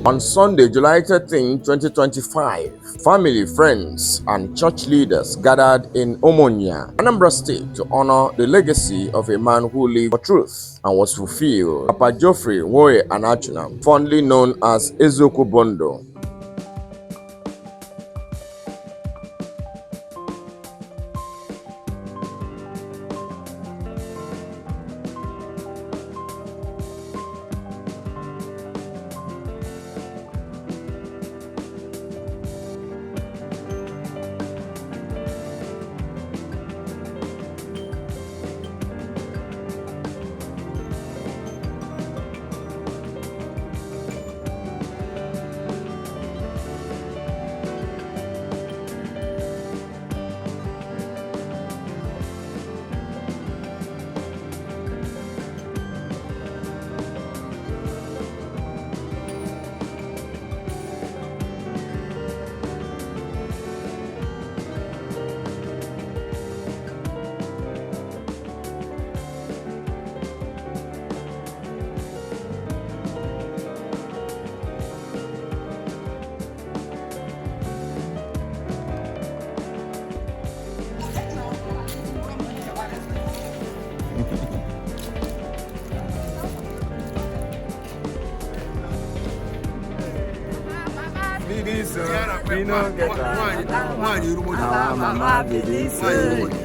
On Sunday, July 13, 2025, family, friends, and church leaders gathered in Omonia, Anambra State, to honor the legacy of a man who lived for truth and was fulfilled, Papa Geoffrey Nwoye Anachunam, fondly known as Ezoku Bondo. We don't get our mama did this.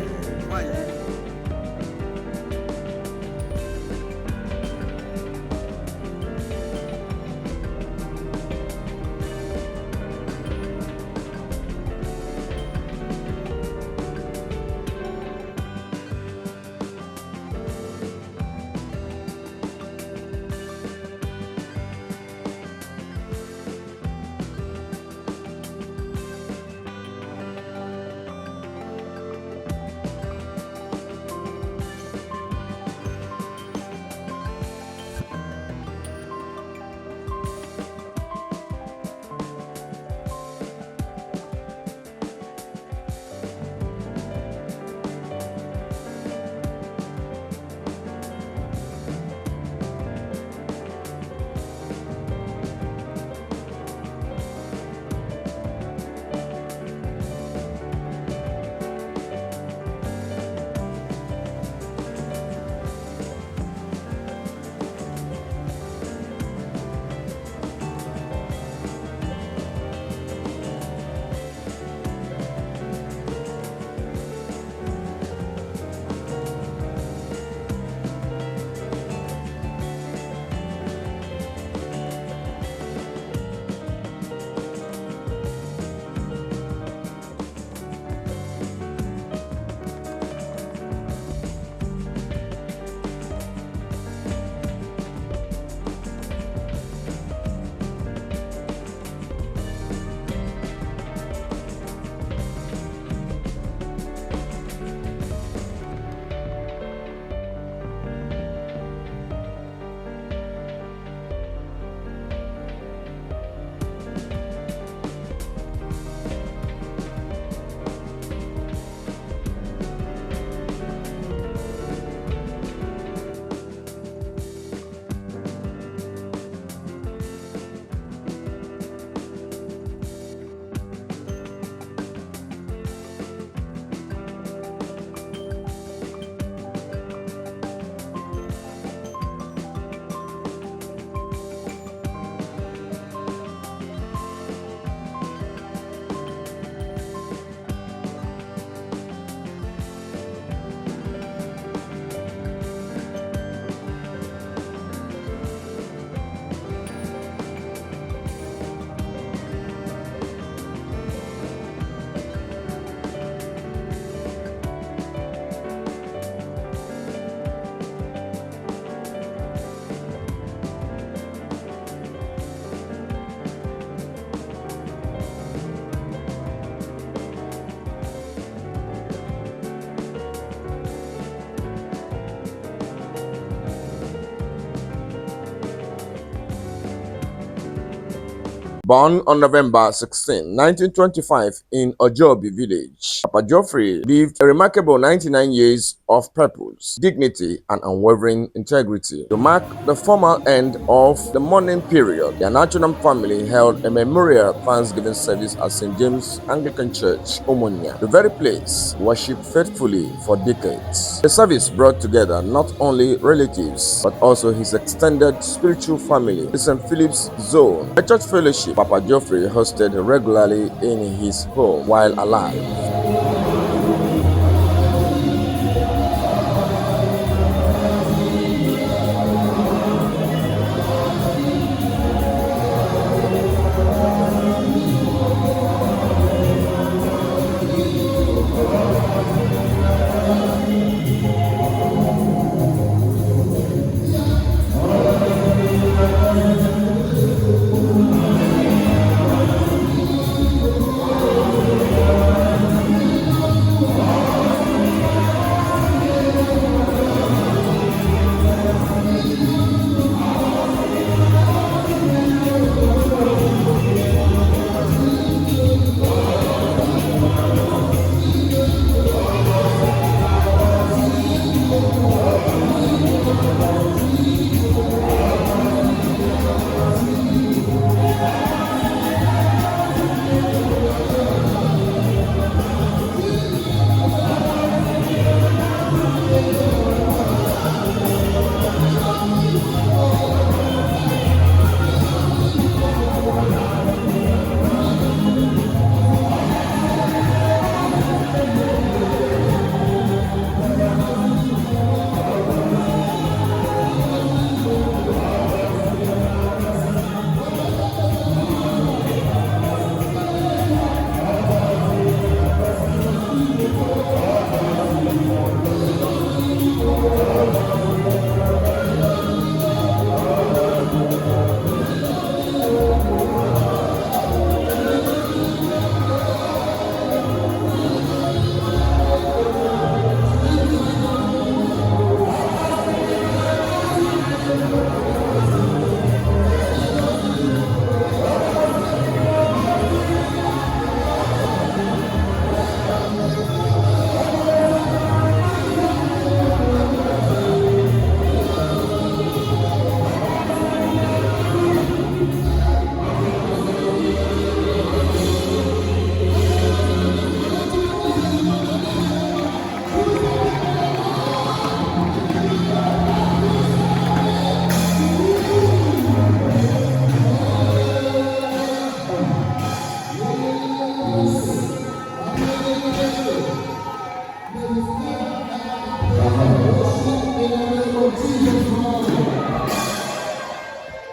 Born on November 16, 1925 in Ojobi Village, Papa Geoffrey lived a remarkable 99 years of purpose, dignity, and unwavering integrity. To mark the formal end of the mourning period, the Anachunam family held a memorial Thanksgiving service at St. James Anglican Church, Omonia, the very place worshipped faithfully for decades. The service brought together not only relatives but also his extended spiritual family. The St. Philip's Zone, a church fellowship Papa Geoffrey hosted regularly in his home while alive.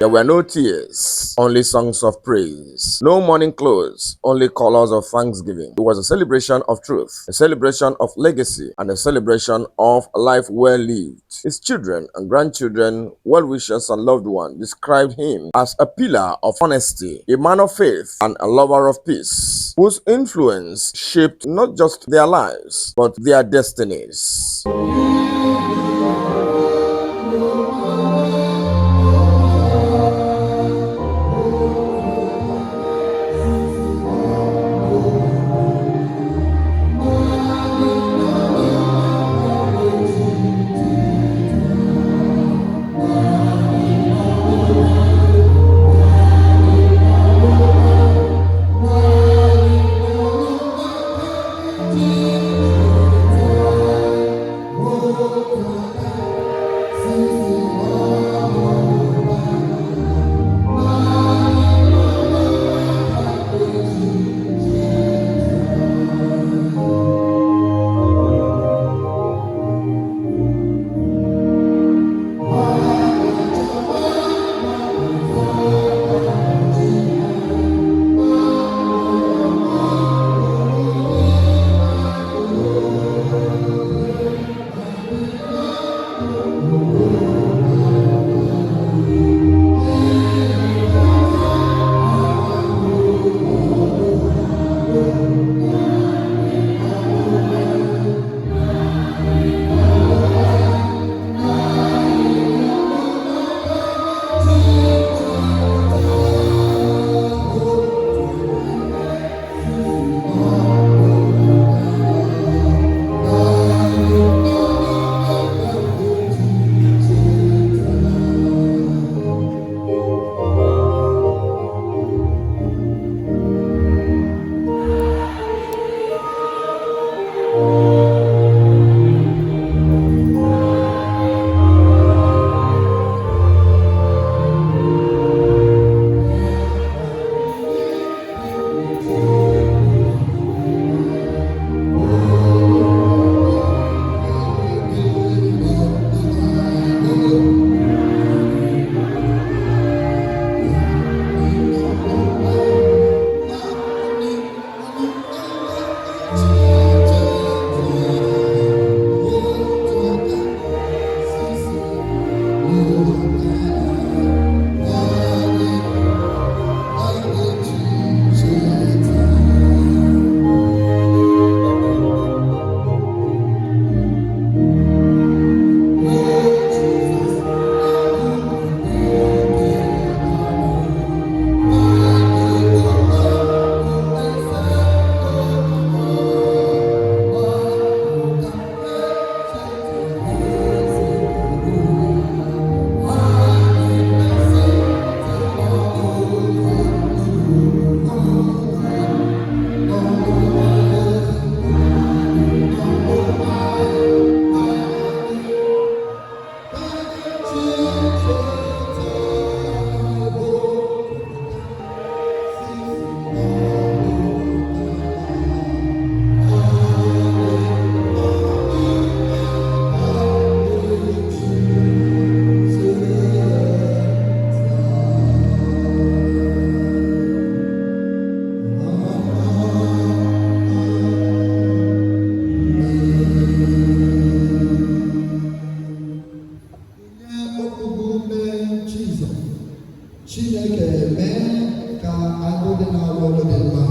There were no tears, only songs of praise. No mourning clothes, only colors of thanksgiving. It was a celebration of truth, a celebration of legacy, and a celebration of a life well lived. His children and grandchildren, well-wishers and loved ones described him as a pillar of honesty, a man of faith, and a lover of peace, whose influence shaped not just their lives, but their destinies. Chineke mee ka agụ dị n'ọrụ dị mma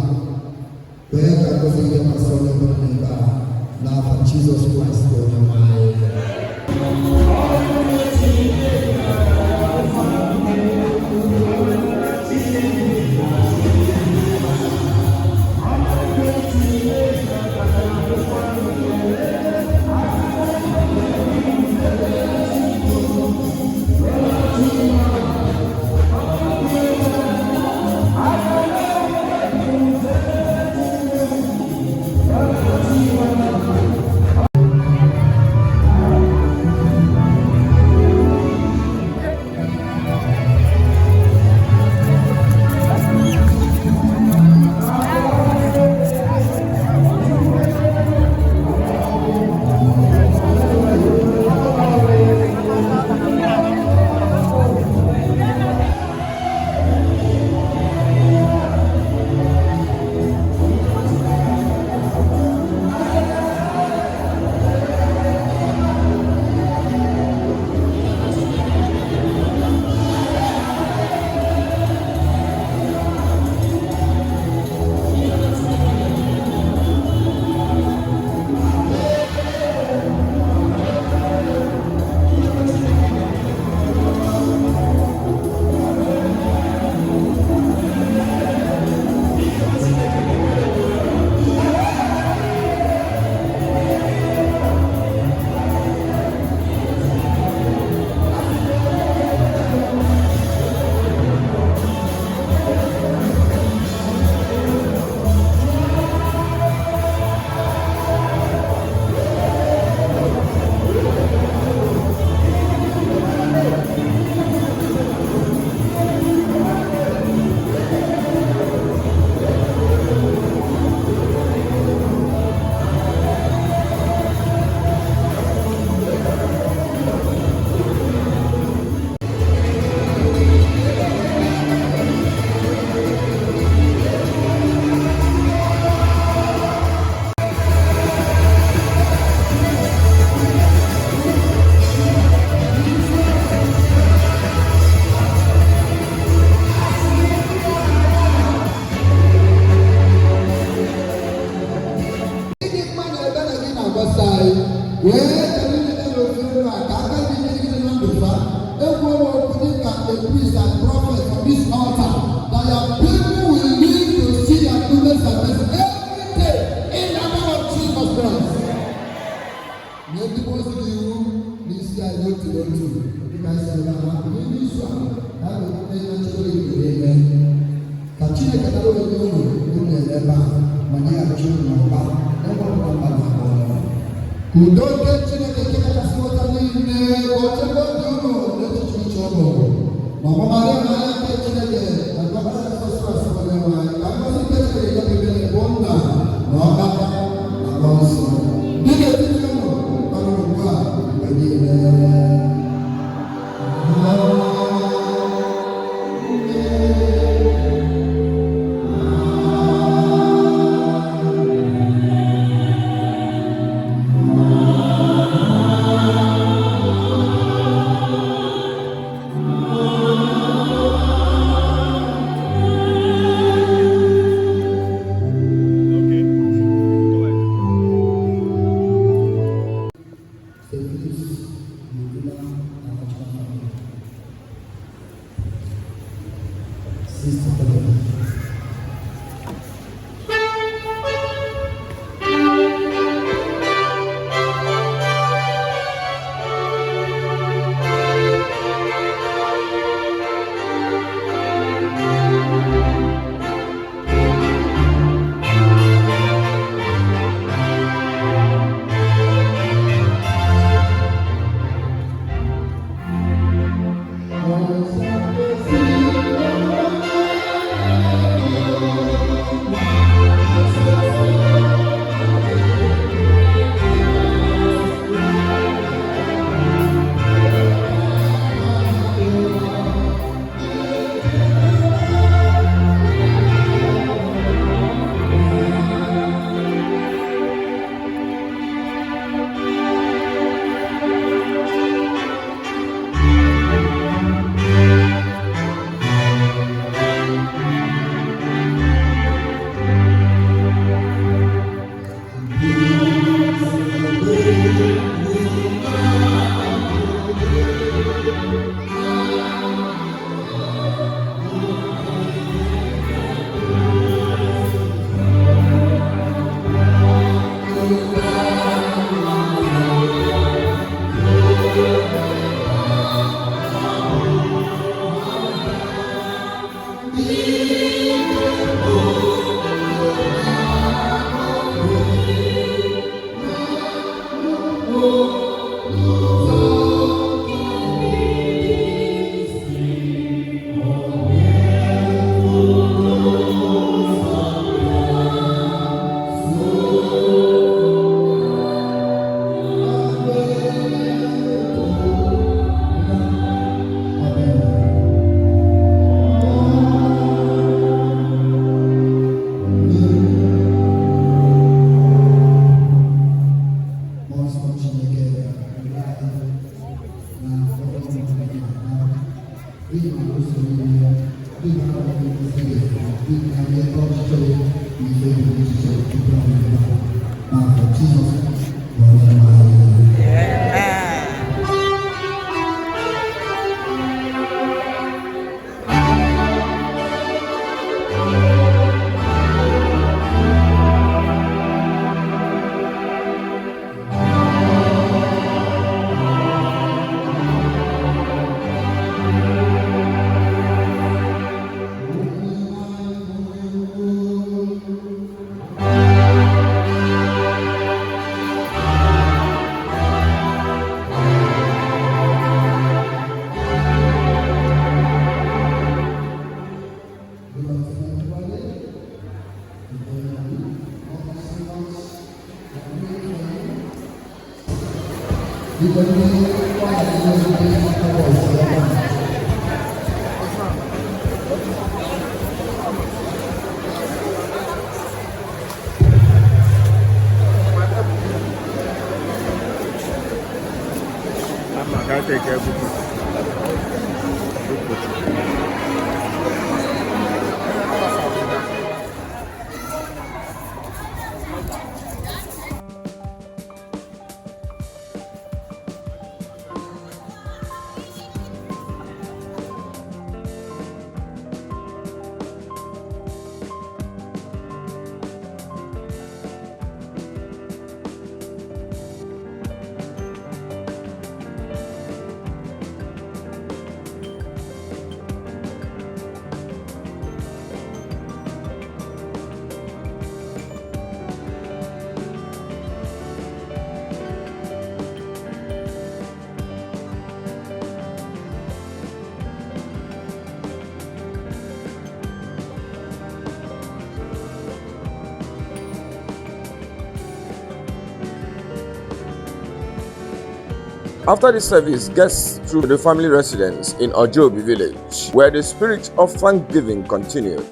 wee ka ngozi ihe gbasara ebe n'ebe a n'afa Jizọs Kraịst onye nwe anyị. After the service, guests to the family residence in Ojobi Village, where the spirit of thanksgiving continued.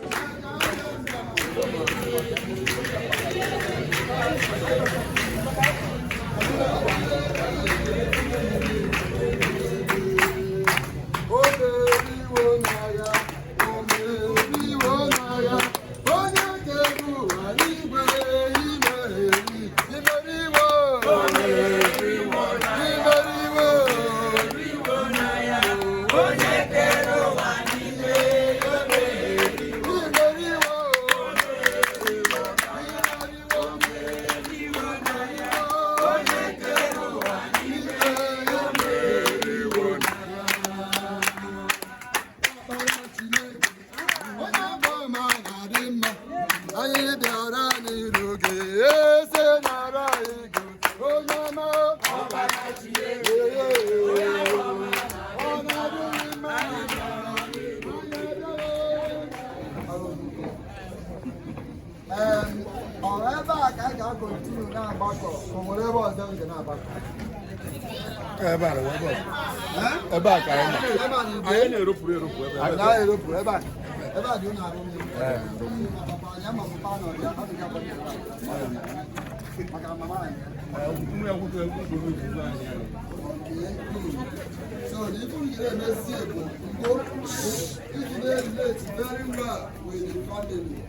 So even here, let's see, very well with the family.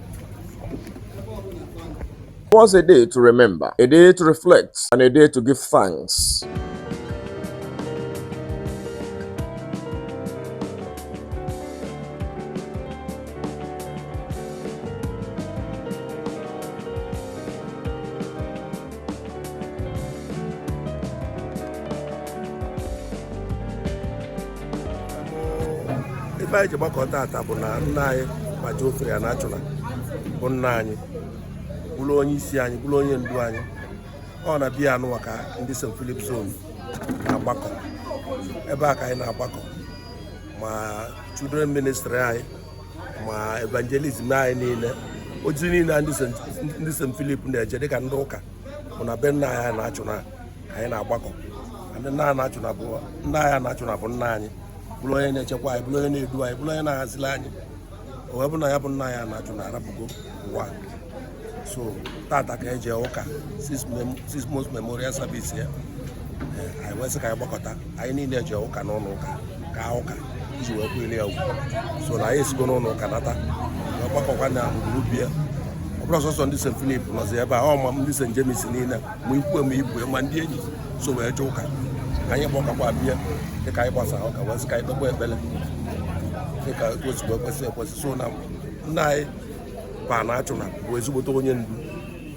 It was a day to remember, a day to reflect, and a day to give thanks. Ife anyị ji gbakọ taata bụ na nna anyị ma Geoffrey Anachunam bụ nna anyị, bụrụ onye isi anyị, bụrụ onye ndu anyị. Ọ na biya anụwa ka ndị St. Philip Zone na-agbakọ ebe a ka anyị na-agbakọ ma children ministry anyị ma evangelism anyị niile, ozi niile ndị St. Philip na-eje dịka ndị ụka bụ na be nna anyị Anachunam anyị na-agbakọ. Nna anyị Anachunam bụ nna anyị, bụrụ onye na-echekwa anyị, bụrụ onye na-edu anyị, bụrụ onye na-ahazili anyị. O wee bụ na ya bụ nna anyị Anachunam arapụgo ụwa. So tata ka eje ụka 6 months memorial service ya. Anyị wee sị ka anyị gbakọta, anyị niile eje ụka n'ụlọ ụka ka ụka iji wee kwere ya ugwu. So na anyị esigo n'ụlọ ụka nata ọgbakọkwa na ubi ya. Ọ bụrụ sọsọ ndị St. Philip nọzi ebe a, ọ ma ndị St. James niile ma ikwu ma ibue ma ndị enyi so wee jee ụka anyị gbakọkwa bịa dịka anyị gbasara ụka wee sị ka anyị kpekwa ekpere dịka o si kwesị ekwesị. So na nna anyị pa Anachunam bụ ezigbote onye ndu,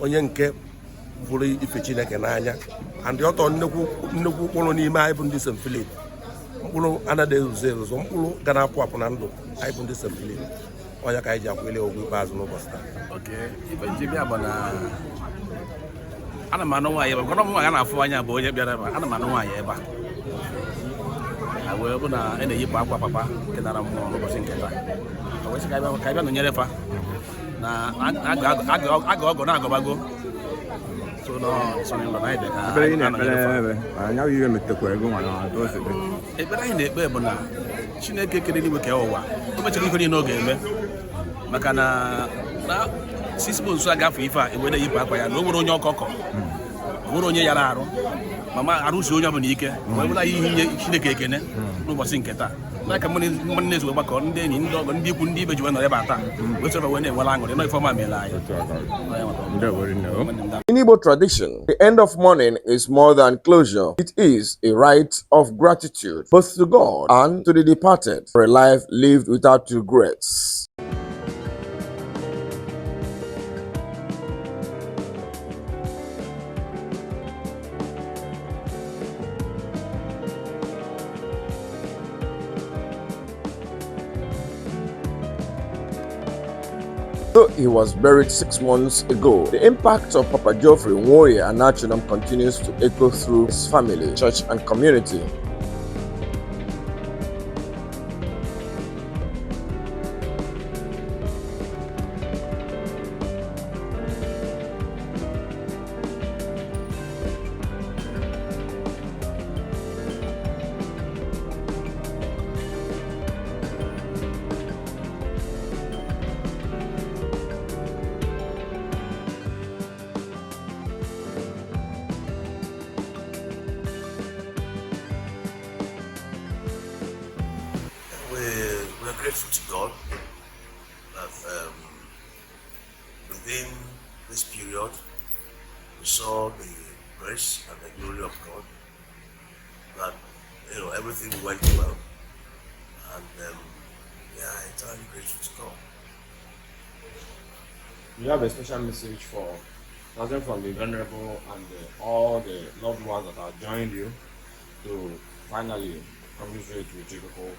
onye nke bụrụ ife Chineke n'anya, and ọtọ nnekwu mkpụrụ n'ime anyị bụ ndị St. Philip. Mkpụrụ anaghị ezuzo mkpụrụ ga na-apụ apụ na ndụ anyị bụ ndị St. Philip. Onye ka anyị ji akwụle ogwu ikpeazụ n'ụbọchị taa. Ife nji bịa bụ na ana m anụ nwaanyị ebe a, nwaanyị a na-afụ anya bụ onye bịara ebe a, ana m anụ nwaanyị ebe a wee bụ na a na-eyipụ akwa papa nke dara mmụọ n'ụbọchị nke taa. Wee sị ka anyị bịa nọnyere fa na aga ọgọ na-agọbago. So ekpere anyị na-ekpe bụ na Chineke kere eluigwe ka ụwa o mechara ife niile ọ ga-eme, maka na 6 months agafe ife a ewere yipụ akwa ya na o nwere onye ọkọkọ, o nwere onye yara arụ, mama arụzi onye ọbụla ike wee bụla ihe inye Chineke ekene n'ụbọchị nke taa. N'aka mmadụ na-ezu gbakọ ndị enyi, ndị ọgọ, ndị ikwu, ndị ibe ji wee nọrọ ebe a taa wee sọrọ wee na-enwere aṅụrị nọ ifeọma meela anyị. In Igbo tradition, the end of mourning is more than closure. It is a rite of gratitude, both to God and to the departed, for a life lived without regrets. Though he was buried 6 months ago, the impact of Papa Geoffrey, Nwoye, and Anachunam continues to echo through his family, church, and community. We're grateful to God that within this period we saw the grace and the glory of God, that everything went well, and we are entirely grateful to God. You have a special message for starting from the venerable and all the loved ones that have joined you to finally communicate with people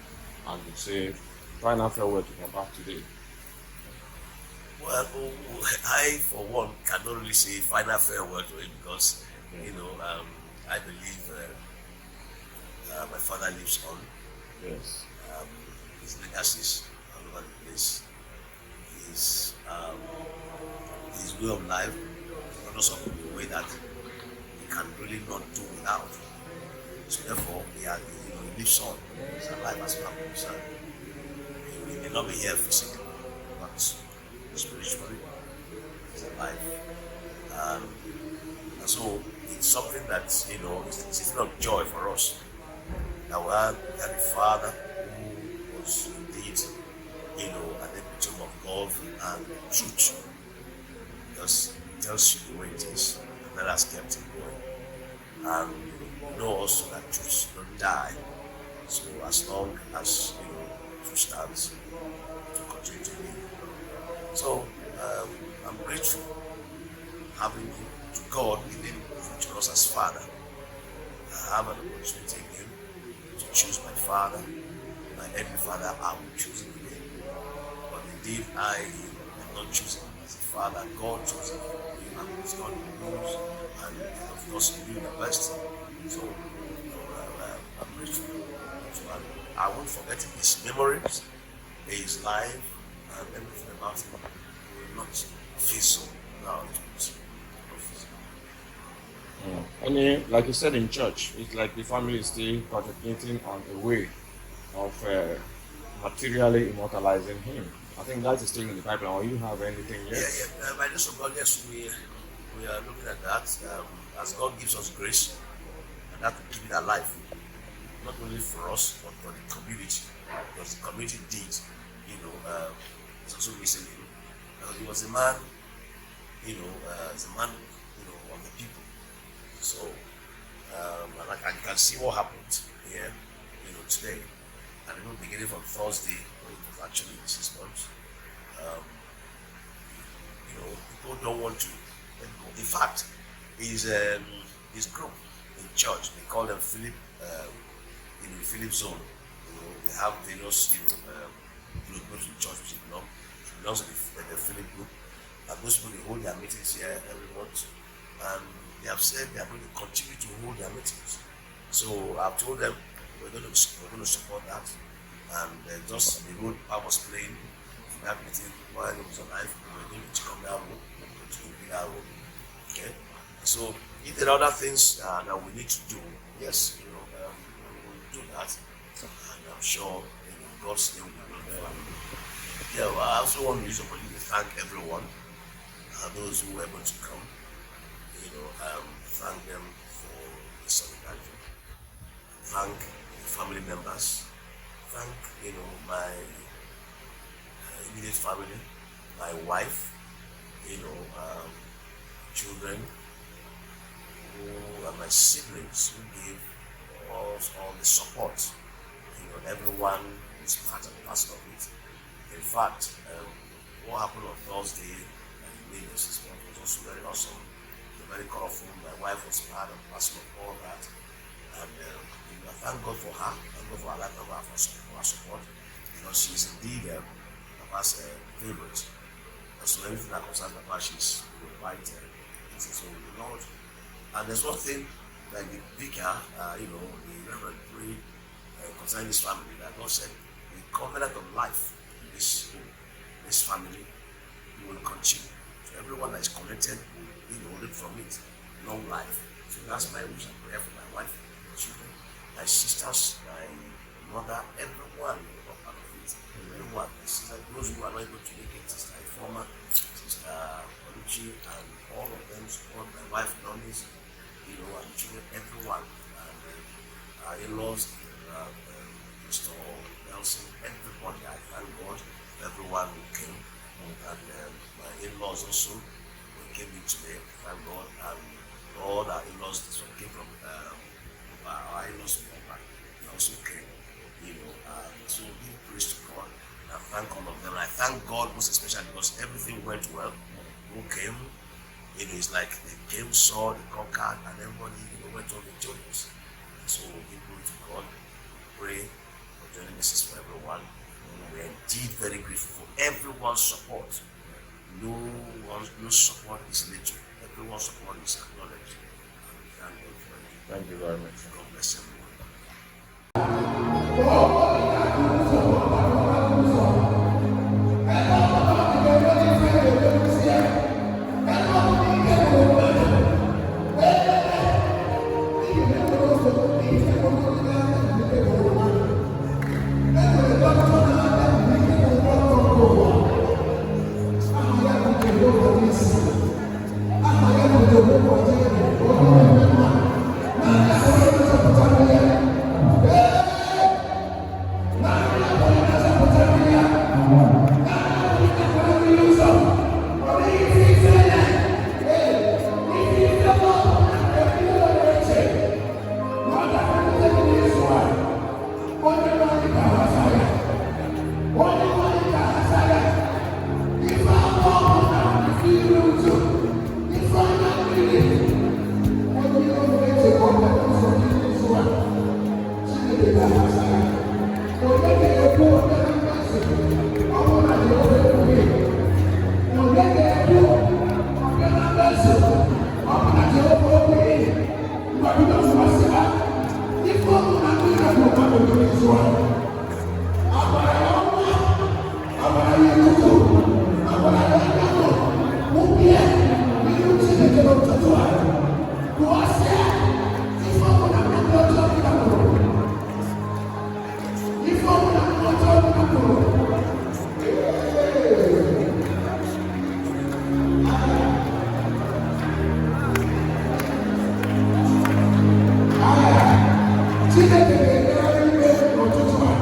and to say final farewell to Papa today. Well, I for one cannot really say final farewell to him because I believe my father lives on. Yes. His legacies all over the place. His way of life is not something the way that he can really not do without. So therefore, he lives on. He's alive as well. So he may not be here physically, but spiritually, he's alive. And so it's something that it's a thing of joy for us. That we had a father who was indeed, at the epitome of love and truth. Because it tells you the way it is, and that has kept him going. And know also that truth don't die. So as long as truth stands, to continue to live. So I'm grateful having him, to God within to us as Father. I have an opportunity again to choose my father. My earthly father, I will choose him again. But indeed, I did not choose him as a father. God chose him. And it's God who knows, and of course, he knew the best. So I'm grateful. And I won't forget his memories, his life, and everything about him. I will not feel so now. And like you said in church, it's like the family is still contemplating on a way of materially immortalizing him. I think that is still in the pipeline. Or you have anything yet? Yeah. By the grace of God, yes, we are looking at that. As God gives us grace, and that will keep it alive, not only for us, but for the community. because the community did, it's also recently. He was a man, as a man, of the people. So, and I can see what happened here, today. And beginning from Thursday, when it was actually 6 months, people don't want to let go. In fact, his group in church, they call them Philip zone. They have various, groups in church which belongs to the Philip group. And those people, they hold their meetings here every month. And they have said they are going to continue to hold their meetings. So I've told them we're going to support that. And just the road I was playing in that meeting while it was alive, we're going to come down road, we're going to be that road. Okay? So if there are other things that we need to do, yes, we will do that. And I'm sure God's name will be done. Yeah, well, I also want to use the opportunity to thank everyone, those who were able to come. Thank them for the solidarity. Thank the family members. Thank my immediate family, my wife, children, and my siblings who gave us all the support. Everyone is part and parcel of it. In fact, what happened on Thursday in this was also very awesome. Very colorful. My wife was part and parcel of all that, and thank God for her. Thank God for her life, thank God for her support, because she's indeed Papa's favorite. So everything that concerns Papa, she's quite so with the Lord. And there's one thing like the vicar, the Reverend prayed concerning this family, that God said the covenant of life in this home, this family, will continue. So everyone that is connected will live from it, long life. So that's my wish and prayer for my wife, my children, my sisters, my mother, everyone part of it. Everyone, my sister, those who are not able to make it, Sister Informa, Sister Oluchi, and all of them support my wife, Donis, and children, everyone, and our in-laws, Mr. Nelson, everybody. I thank God, everyone who came, and my in-laws also came in today, thank God, and all our in-laws, this one came from our in-laws, they also came, so give praise to God, and I thank all of them, and I thank God most especially because everything went well. Who came, it's like they came, saw, they conquered, and everybody, went on victorious. So give glory to God, pray for joining messages for everyone. We are indeed very grateful for everyone's support. No support is little. Everyone's support is acknowledged. Thank you very much. God bless everyone. Chineke ga-enyere ndị n'ụtụtụ a.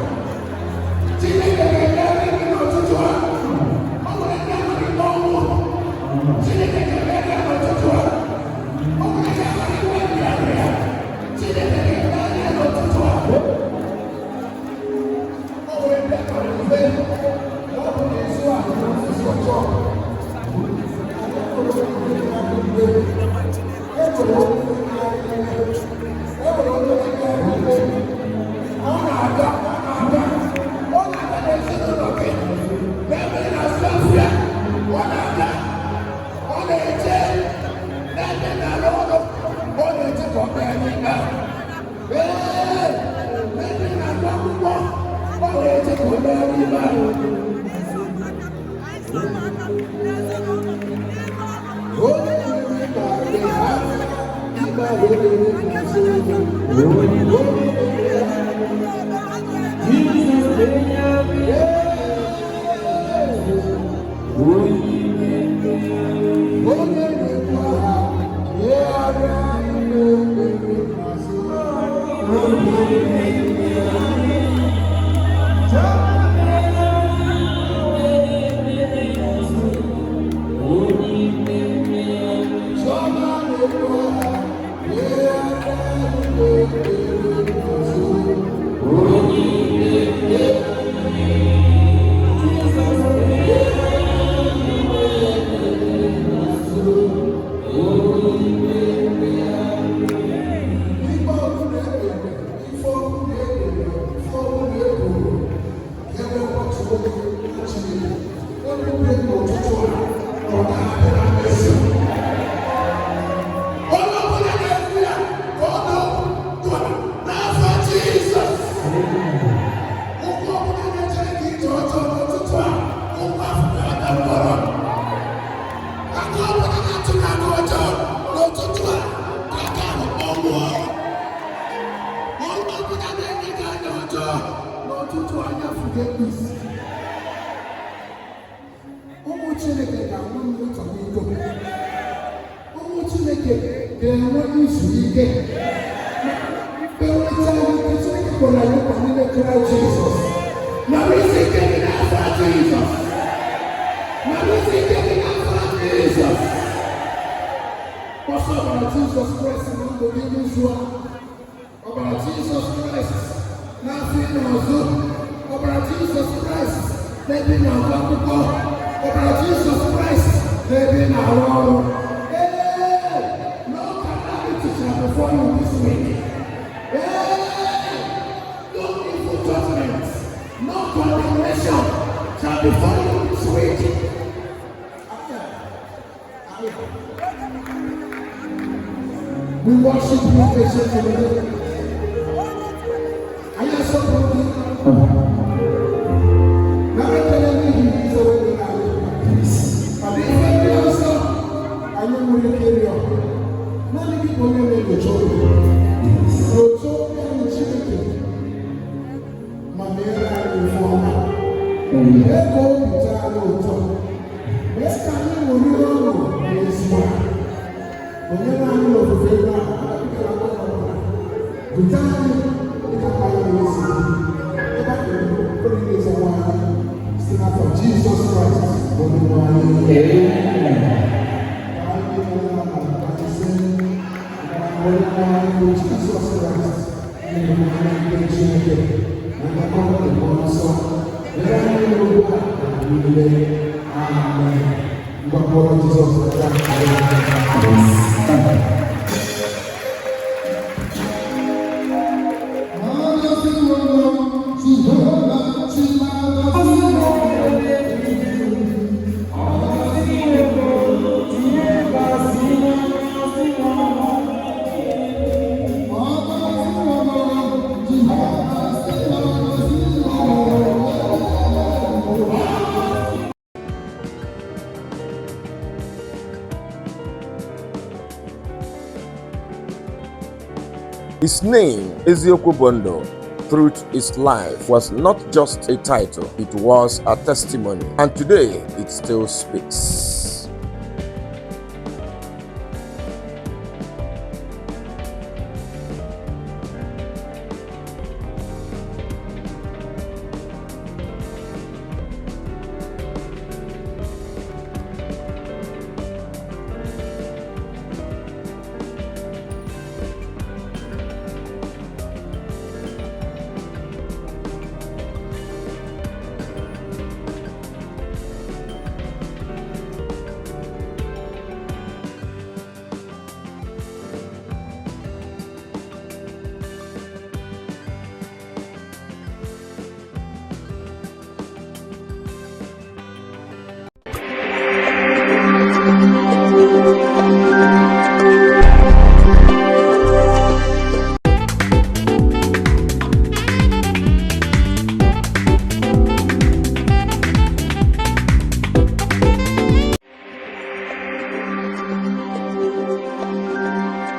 His name, Eziokwu Bondo, Truth is Life, was not just a title, it was a testimony, and today it still speaks.